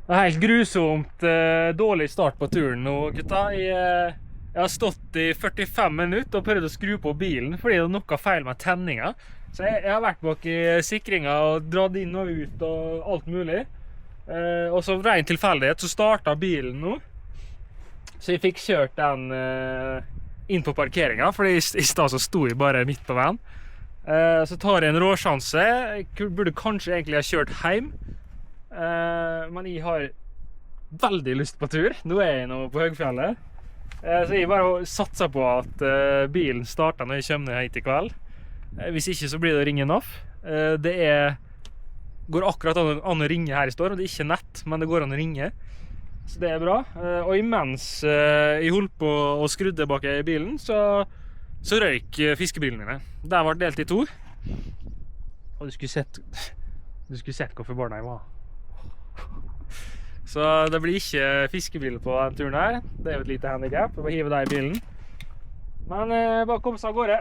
Det er helt grusomt dårlig start på turen nå, gutta. Jeg har stått i 45 minutter og prøvd å skru på bilen fordi det er noe feil med tenninga. Så jeg har vært bak i sikringa og dratt inn og ut og alt mulig. Og så ren tilfeldighet så startet bilen nå. Så jeg fikk kjørt den inn på parkeringa, fordi i stedet så sto jeg bare midt på veien. Så tar jeg en råsjanse. Jeg burde kanskje egentlig ha kjørt hjem. Men jeg har veldig lyst på tur. Nå er jeg nå på Høgfjellet. Så jeg bare satser på at bilen starter når jeg kommer hit i kveld. Hvis ikke så blir det å ringe NAF. Det går akkurat an å ringe her i står, og det er ikke nett, men det går an å ringe. Så det er bra. Og imens jeg holdt på å skrudde bak i bilen, så røyk fiskebilen mine. Den var delt i to. Og du skulle sett hvor forbarnet jeg var. Så det blir ikke fiskebil på den turen her. Det er jo et lite handicap. Jeg må hive deg i bilen. Men bare kom seg av gårde.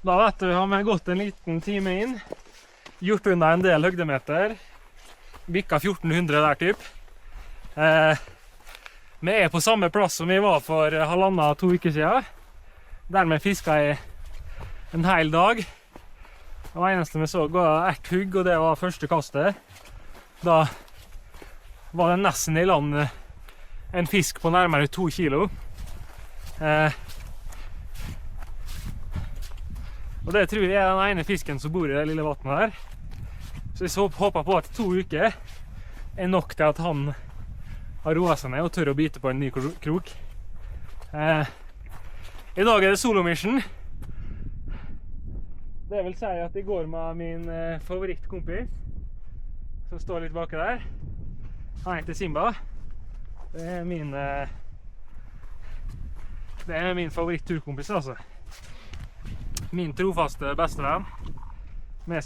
Da vet du, har vi gått en liten time inn. Gjort unna en del høgdemeter. Bikka 1400 der typ. Vi er på samme plass som vi var for 1,5–2 uker siden. Der vi fisket i en hel dag. Det eneste vi så var ett hugg, og det var første kastet. Da var det nesten i land en fisk på nærmere 2 kilo. Og det tror jeg er den ene fisken som bor i det lille vattnet her. Så jeg håper på at 2 uker er nok til at han har roet seg ned og tør å bite på en ny krok. I dag er det solo-mission. Det vil si at jeg går med min favorittkompis, som står litt bak der. Han heter Simba. Det er min favoritt-turkompis, altså. Min trofaste bestevenn. Det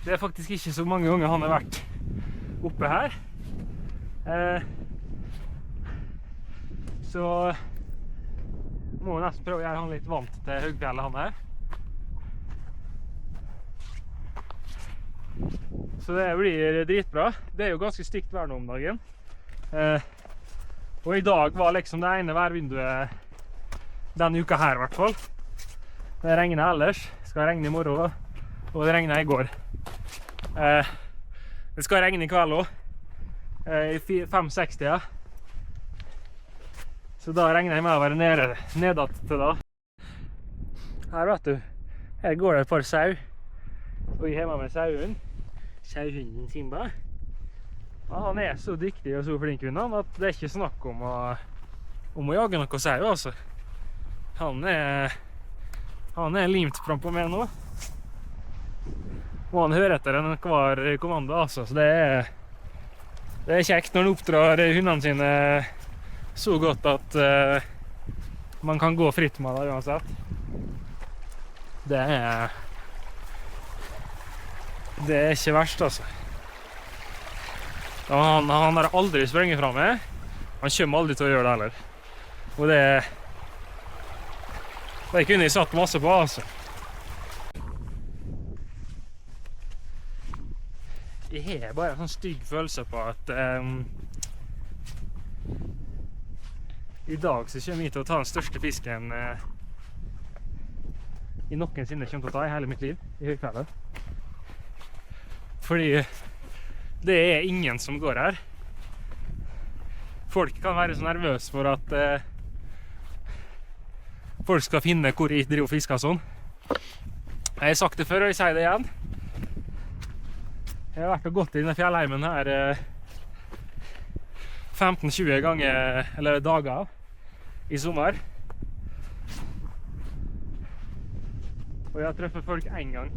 er faktisk ikke så mange ganger han har vært oppe her. Så må jeg nesten prøve å gjøre han litt vant til Høgfjellet, han her. Så det blir dritbra. Det er jo ganske stygt vær nå om dagen. Og i dag var liksom det ene værvinduet denne uka her i hvert fall. Det regner ellers. Det skal regne i morgen, og det regnet i går. Det skal regne i kveld også. I 5-6 tida. Så da regner jeg med å være nedatt til da. Her vet du, her går det et par sau. Og jeg har med meg sauhunden Simba. Ja, han er så dyktig og så flink hunden at det er ikke snakk om å jage noe sau, altså. Han er limt frem på meg nå. Og han hører etter enhver kommando, altså. Så det er kjekt når han oppdrar hundene sine så godt at man kan gå fritt med det uansett. Det er ikke verst, altså. Han har aldri sprengt fra meg. Han kommer aldri til å gjøre det heller. Og det kunne jeg satt masse på, altså. Jeg har bare en sånn stygg følelse på at i dag så kommer jeg til å ta den største fisken jeg noensinne kommer til å ta i hele mitt liv i Høgfjellet. Fordi det er ingen som går her. Folk kan være så nervøse for at folk skal finne hvor jeg driver og fisker sånn. Jeg har sagt det før, og jeg sier det igjen. Jeg har vært og gått i denne fjellheimen her 15-20 ganger, eller dager, i sommer. Og jeg har truffet folk en gang.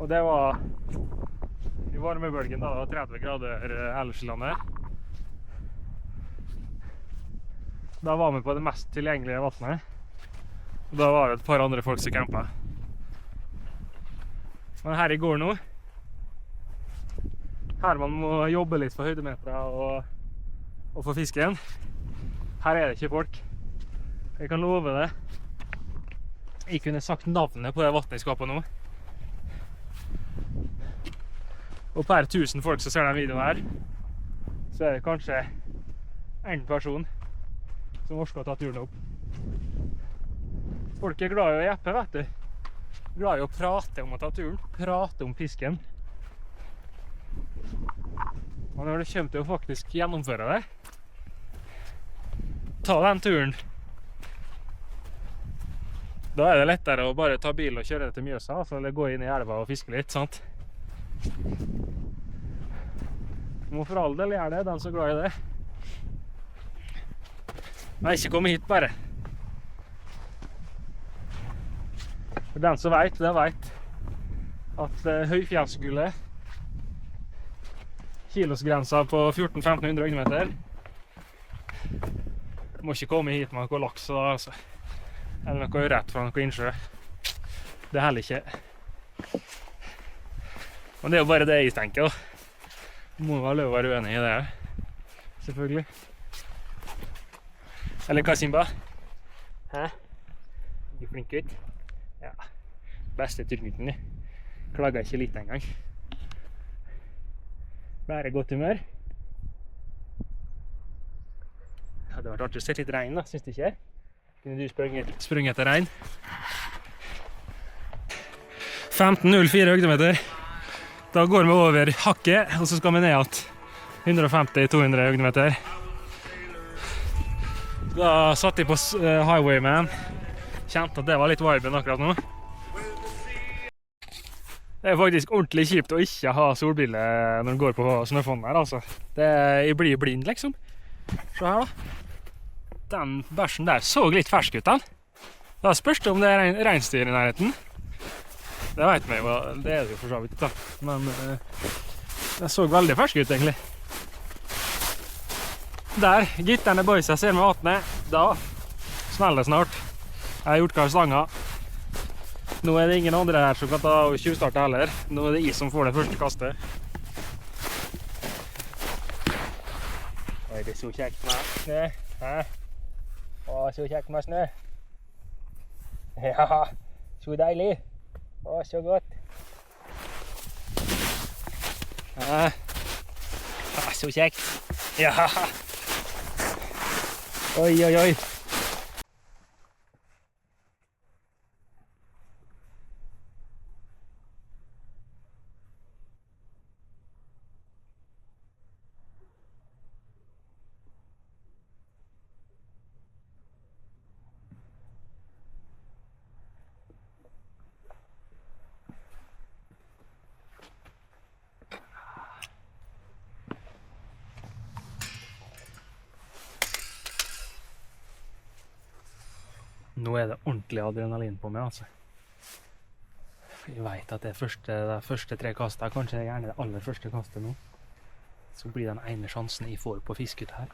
Og det var i varmebølgen da, det var 30 grader ellers i landet. Da var vi på det mest tilgjengelige vattnet. Og da var det et par andre folk som campet. Men her i går nå, her man må jobbe litt for høydemeter og for fisken, her er det ikke folk. Jeg kan love det. Jeg kunne sagt navnet på det vattnet jeg skal på nå. Og per 1000 folk som ser den videoen her, så er det kanskje en person som orsker å ta turen opp. Folk er glad i å jeppe, vet du. Glad i å prate om å ta turen, prate om fisken. Og når det kommer til å faktisk gjennomføre det, ta den turen, da er det lettere å bare ta bilen og kjøre det til Mjøsa, altså, eller gå inn i elva og fiske litt, sant? Må for all del gjøre det, den som er glad i det. Nei, ikke komme hit bare. For den som vet, den vet at høyfjellsgullet, kilosgrensa på 1400-1500 høydemeter, må ikke komme hit med noe laks altså. Eller noe rett fra noe innsjø. Det er heller ikke. Men det er jo bare det jeg tenker da. Må være lov å være uenig i det her. Selvfølgelig. Eller hva, Simba? Hæ? Du er flink gutt? Ja. Beste turgutten, klager ikke litt engang. Bare godt humør. Det hadde vært artig å se litt regn da, synes du ikke? Kunne du sprunget etter regn? 15,04 høydemeter. Da går vi over hakket, og så skal vi ned igjen 150-200 høydemeter. Da satt jeg på Highwayman. Kjente at det var litt viben akkurat nå. Det er faktisk ordentlig kjipt å ikke ha solbrille når du går på snøfondet her, altså. Jeg blir blind, liksom. Se her da. Den bærsen der så litt fersk ut, den. Da spørs det om det er reinsdyr i nærheten. Det vet vi jo, det er det jo for så vidt da. Men det så veldig fersk ut, egentlig. Der, gitterne boysa ser med vattnet. Da smeller det snart. Jeg har gjort klar stanga. Nå er det ingen andre her som kan ta og tjuvstarte heller. Nå er det jeg som får det første kastet. Oi, det er så kjekt med snø. Hæ? Å, så kjekt med snø. Ja, så deilig. Å, så godt. Ja, så kjekt. Ja. Oi, oi, oi. Nå er det ordentlig adrenalin på meg, altså. Jeg vet at de første 3 kastet, kanskje gjerne det aller første kastet nå, så blir den ene sjansen jeg får på fisket her.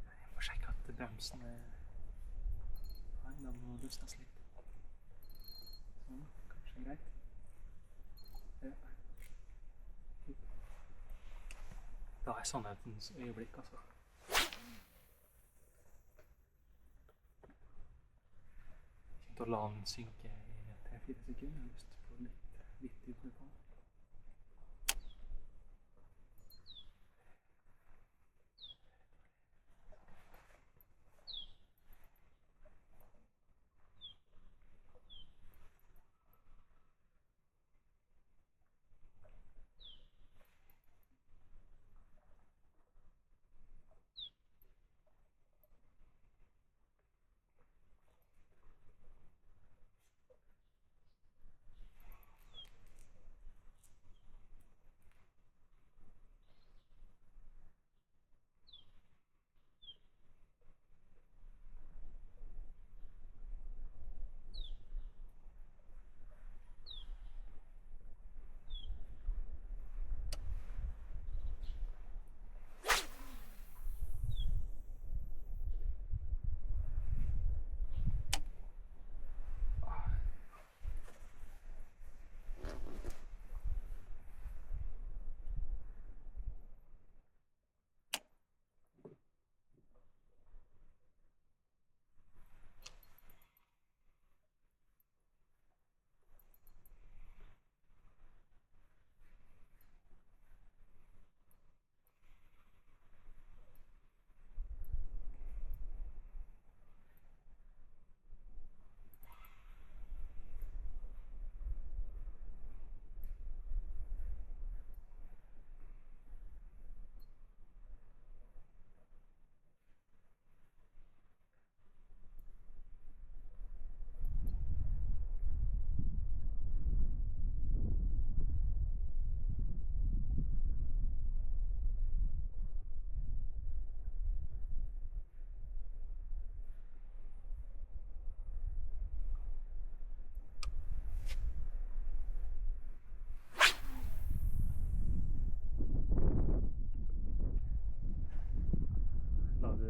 Jeg må sjekke at bremsen Nei, den må løsnes litt. Sånn, kanskje greit. Ja. Da er sannhetens øyeblikk, altså. Jeg kommer til å la den synke i 3-4 sekunder. Jeg har lyst på litt dypere på den.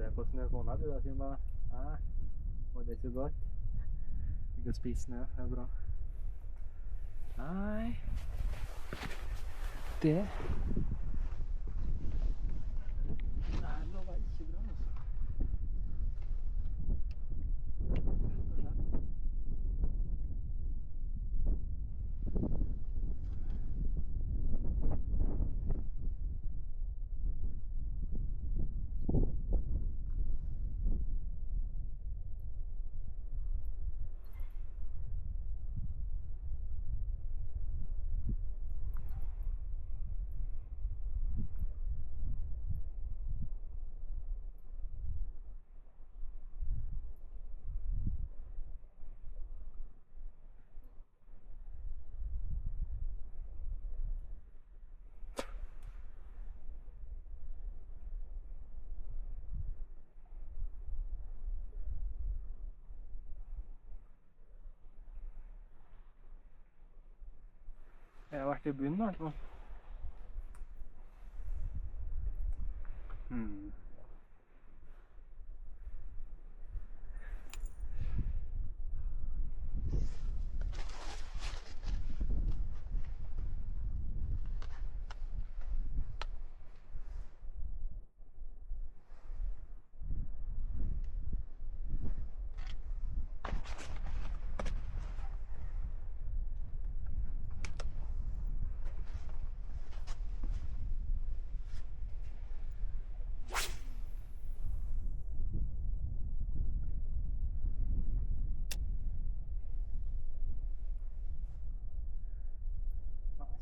det på snøfonna, du da, Simba? Nei, var det så godt? Ikke å spise snø, det bra. Nei, det... Nei, det var ikke bra, altså. Jeg har vært i bunnen, i hvert fall.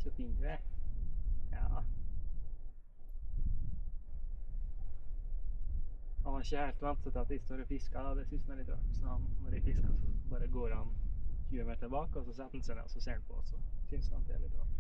Så fint det. Ja. Han har ikke helt vant seg til at de står og fisker, det synes han er litt rart. Så når de fisker, så bare går han 20 meter bak, og så setter han seg ned, og så ser han på, og så synes han at det er litt rart.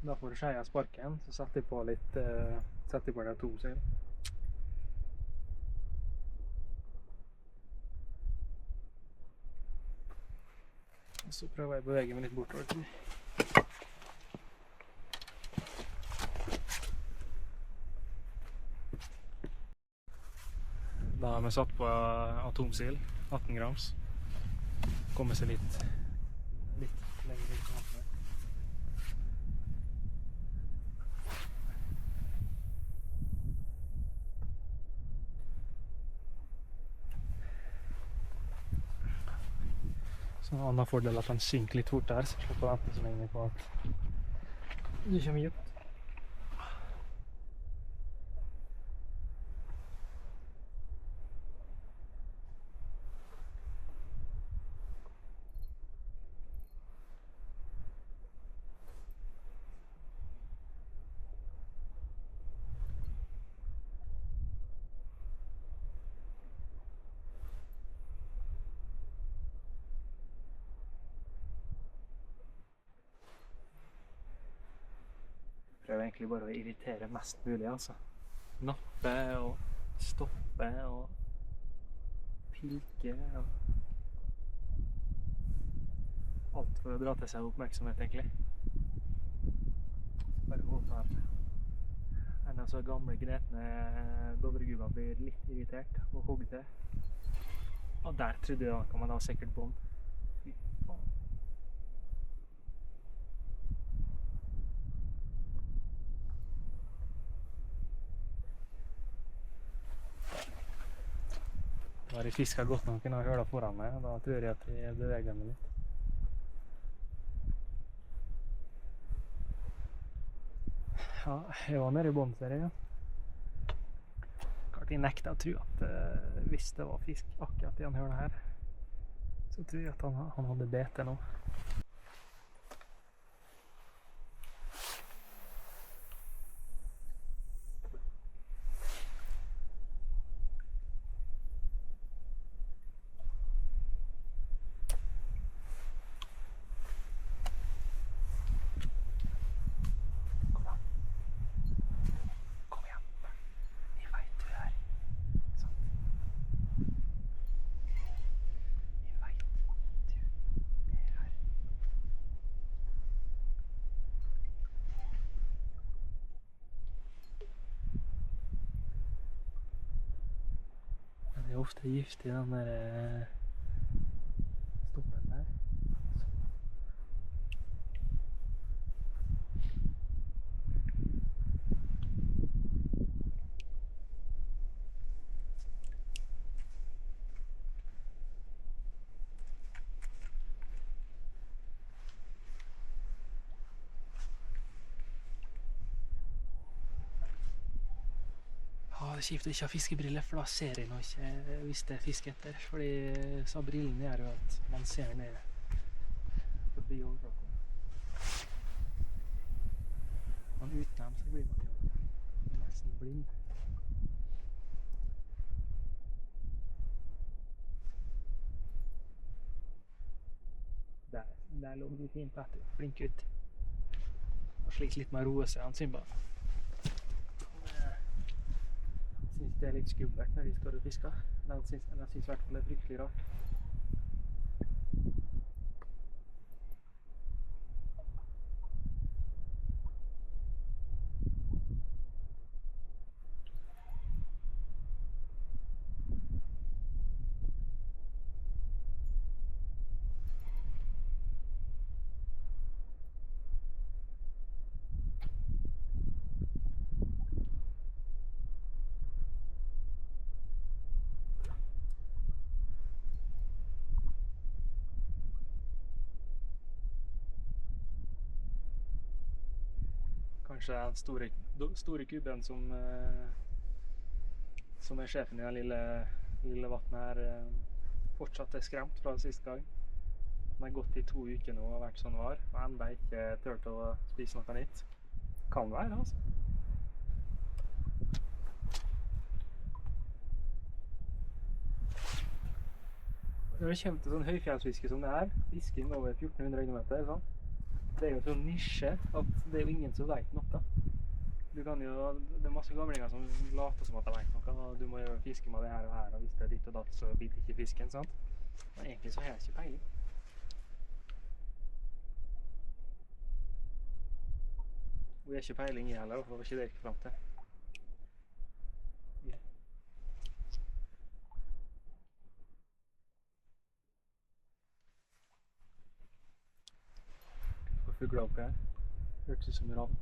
Da får Skeia sparken, så setter jeg på litt, setter jeg på det 2 seil. Og så prøver jeg å bevege meg litt bortover. Da har vi satt på atomsil, 18 grams. Kommer seg litt lenger ut. Så en annen fordel at den synker litt fort der, så slipper å vente så lenge på at det kommer ut. Prøver egentlig bare å irritere mest mulig, altså. Nappe og stoppe og pilke og alt for å dra til seg oppmerksomhet, egentlig. Bare åpne her. En av så gamle gnetne dovregubber blir litt irritert og hogger til. Og der trodde jeg at man har sikkert bånd. Fy faen. Da har jeg fisket godt nok når jeg hører foran meg, da tror jeg at jeg beveger meg litt. Ja, jeg var nede i bånn, ser jeg. Ja. Klart jeg nekter å tro at hvis det var fisk akkurat i den hølet her, så tror jeg at han hadde bete nå. Det er ofte giftig, den der stoppen der. Det er kjipt å ikke ha fiskebriller, for da ser jeg nå ikke hvis det er fisk etter. Fordi så brillene gjør jo at man ser ned forbi overflaten. Men uten dem så blir man jo nesten blind. Der lå de fint, Petter. Flink gutt. Og slik litt med å roe seg, han Simba. Jeg synes det er litt skummelt når de står og fisker. Jeg synes i hvert fall det er fryktelig rart. Kanskje den store kubben som er sjefen i det lille vattnet her, fortsatt er skremt fra siste gang. Den har gått i 2 uker nå og har vært sånn var, og enda ikke tørt å spise noe nytt. Kan være, altså. Når det kommer til sånn høyfjellsfiske som det her, fisking over 1400 høydemeter, sånn. Det er jo sånn nisje at det er jo ingen som vet noe. Det er masse gamlinger som later som at de vet noe, og du må jo fiske med det her, og hvis det er ditt og datt, så biter ikke fisken, sant? Men egentlig så har jeg ikke peiling. Og jeg har ikke peiling i heller, for det var ikke det jeg gikk frem til. Fugler oppi her. Hørtes ut som en ravn.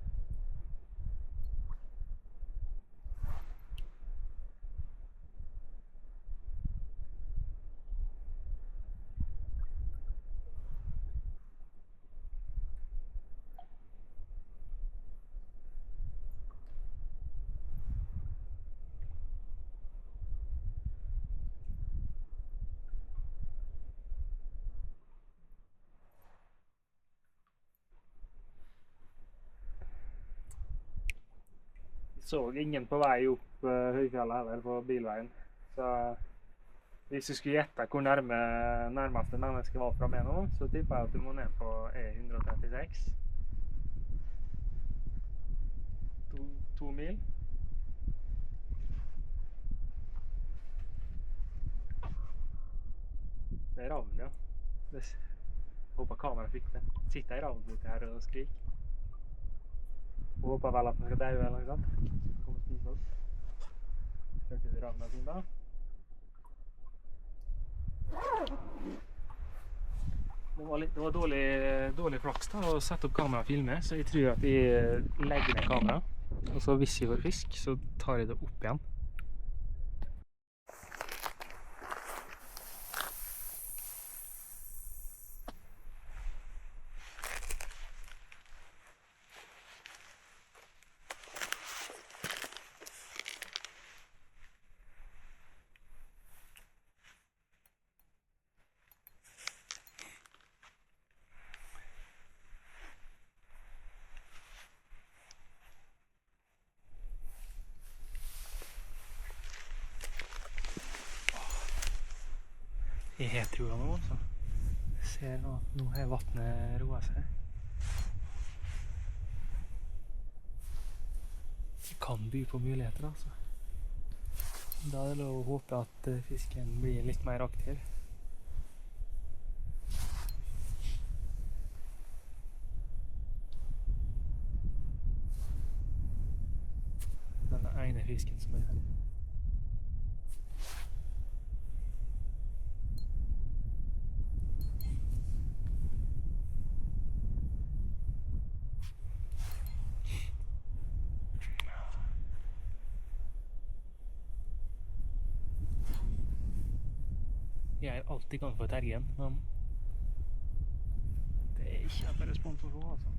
Så ingen på vei opp høyfjellet heller på bilveien. Så hvis du skulle gjette hvor nærmeste menneske var fra meg nå, så tipper jeg at du må ned på E136. 2 mil. Det er ravn, ja. Jeg håper kameraet fikk det. Sitter en ravn borte her og skriker. Og håper vel at den skal dø eller noe sånt. Den kommer og spiser oss. Hørte du ravna sin da? Det var dårlig flaks da, å sette opp kamera og filme, så jeg tror at jeg legger ned kamera. Og så hvis jeg får fisk, så tar jeg det opp igjen. her, tror jeg nå. Så. Jeg ser nå at nå har vannet roet seg. Det kan by på muligheter, altså. Da er det lov å håpe at fisken blir litt mer aktiv. Denne ene fisken som er her. Jeg er alltid i gang for tergen, men det er ikke noe respons å få, altså.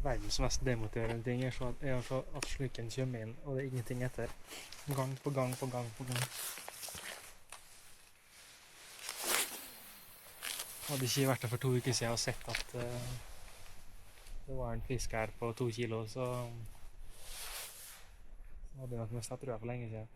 Verdens mest demotiverende ting er så at sluken kommer inn, og det er ingenting etter. Gang på gang på gang på gang. Hadde ikke vært der for 2 uker siden og sett at det var en fisk her på 2 kilo, så hadde jeg nok mistet trua for lenge siden.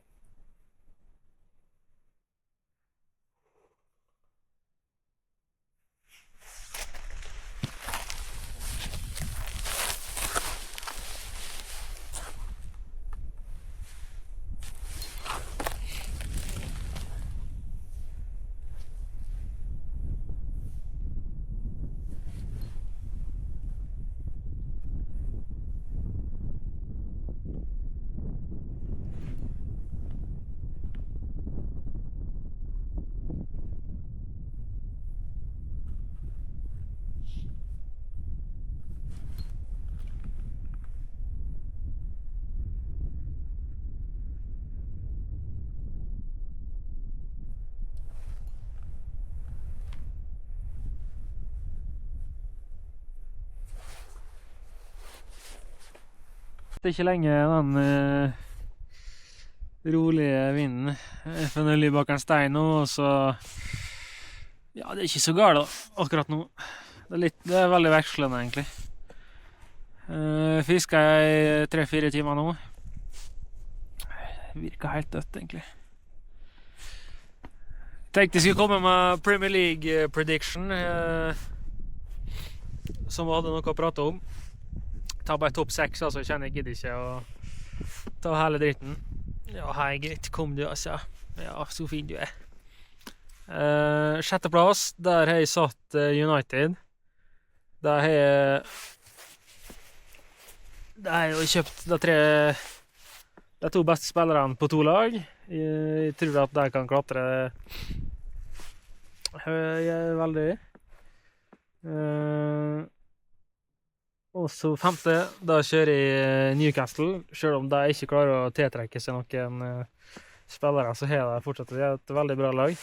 Det er ikke lenge den rolige vinden. Jeg får nødvendig bak en stein nå, og så... Ja, det er ikke så galt da, akkurat nå. Det er veldig vekslende, egentlig. Fisket i 3-4 timer nå. Det virker helt dødt, egentlig. Tenkte jeg skulle komme med Premier League prediction, som vi hadde noe å prate om. Ta bare topp 6, altså. Jeg kjenner jeg gidder ikke å ta hele dritten. Ja, hei, greit. Kom du, altså. Ja, så fin du er. 6. plass, der har jeg satt United. Der har jeg jo kjøpt de 2 beste spillerne på 2 lag. Jeg tror at de kan klatre veldig. Og så 5. da kjører jeg Newcastle. Selv om de ikke klarer å tiltrekke seg noen spillere, så har de fortsatt et veldig bra lag.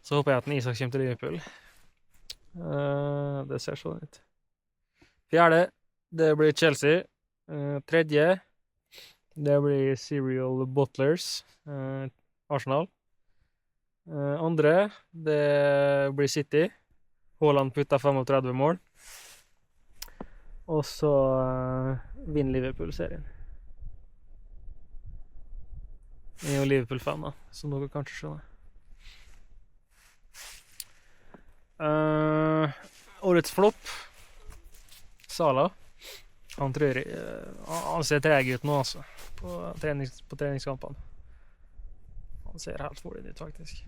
Så håper jeg at Isak kommer til Liverpool. Det ser sånn ut. 4. det blir Chelsea. 3. det blir Serial Butlers, Arsenal. 2. det blir City. Haaland putta 35 mål. Og så vinner Liverpool-serien. Jeg er jo Liverpool-fan da, som dere kanskje skjønner. Årets flopp, Salah. Han tror han ser treg ut nå, altså, på treningskampene. Han ser helt forledd ut, faktisk.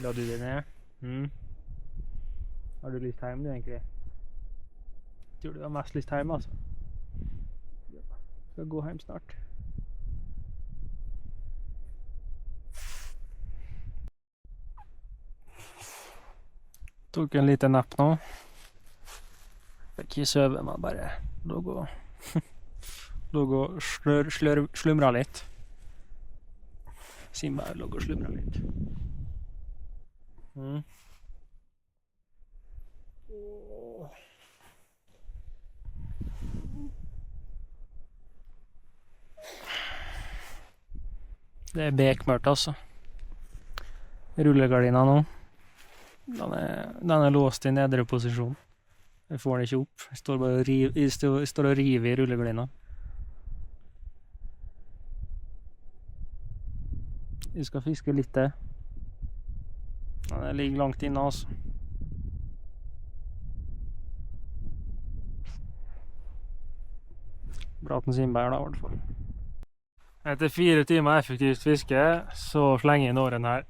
La du det ned? Har du lyst hjem, du, egentlig? Tror du har mest lyst hjem, altså? Ja. Skal gå hjem snart. Tok en liten napp nå. Fikk ikke søve, men bare lå og slumra litt. Simba lå og slumra litt. Det bekmørkt, altså. Rullegardina nå. Den er låst i nedre posisjon. Jeg får den ikke opp. Jeg står og river i rullegardina. Vi skal fiske litt til. Den ligger langt inne, altså. Bra at den Simba da, i hvert fall. Etter 4 timer effektivt fiske, så slenger jeg inn åren her.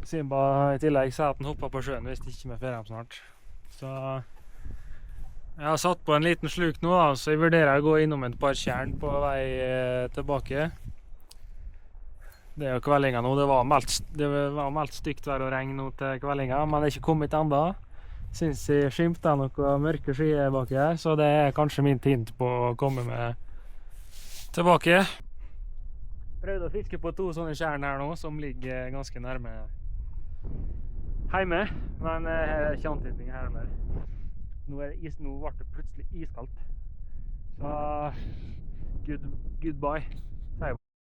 Simba i tillegg sa at den hoppet på sjøen hvis det ikke med ferien snart. Så jeg har satt på en liten sluk nå, da, så jeg vurderer å gå innom et par tjern på vei tilbake. Det er jo kveldinga nå. Det var meldt stygt vær og regn nå til kveldinga, men det er ikke kommet enda. Synes jeg skimter noen mørke skyer baki her, så det er kanskje min tid på å komme med tilbake. Prøvde å fiske på 2 sånne tjern her nå, som ligger ganske nærme hjemme, men jeg har ikke antydning her mer. Nå ble det plutselig iskaldt. Så goodbye.